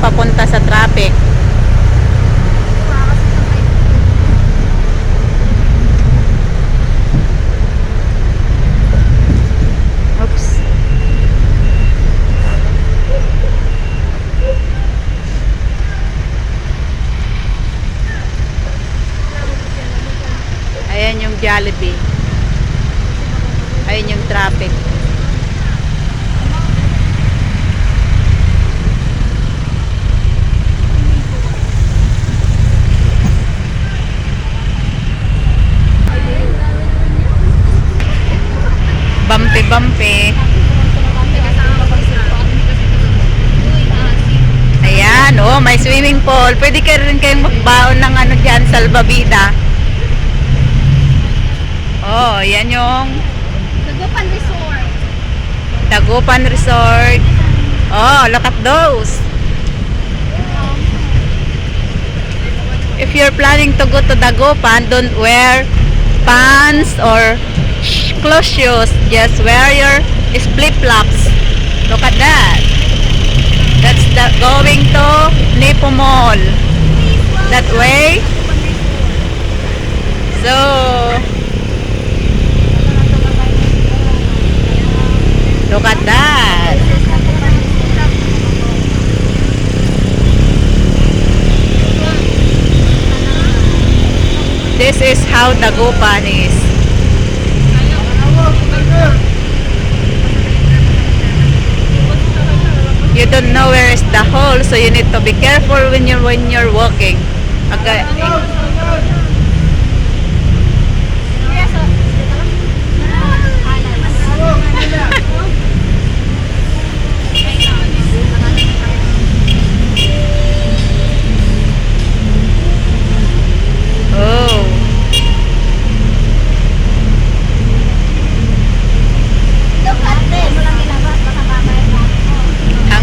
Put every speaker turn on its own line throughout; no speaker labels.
papunta sa traffic. Oops. Ayan yung Jollibee. Ayan yung traffic. Bumpy. Ayan, oh, may swimming pool. Pwede ka rin kayong magbaon ng ano dyan, salbabida. Oh, yan yung
Dagupan Resort.
Dagupan Resort. Oh, look at those. If you're planning to go to Dagupan, don't wear pants or close shoes. Just wear your flip-flops. Look at that. That's going to Nipo Mall. That way. So, look at that. This is how Dagupan is. You don't know where is the hole, so you need to be careful when you're walking. Okay. Oh.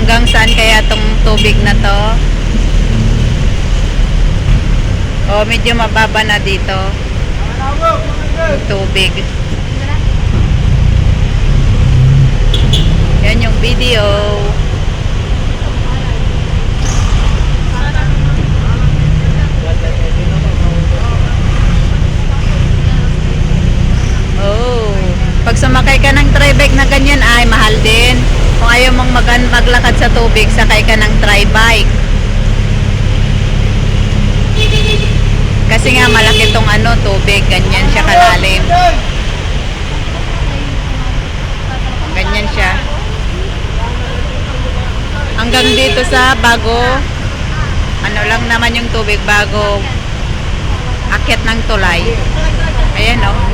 Hanggang saan kaya tong tubig na to? Oh, medyo mababa na dito. Yung tubig. Yan yung video. Oh, pag sumakay ka ng tri-bike na ganyan ay mahal din. Kung ayaw mong maglakad sa tubig, sakay ka ng tri-bike. Kasi nga malaki tong ano, tubig, ganyan siya kalalim. Ganyan siya. Hanggang dito sa bago, ano lang naman yung tubig bago akyat ng tulay. Ayan oh.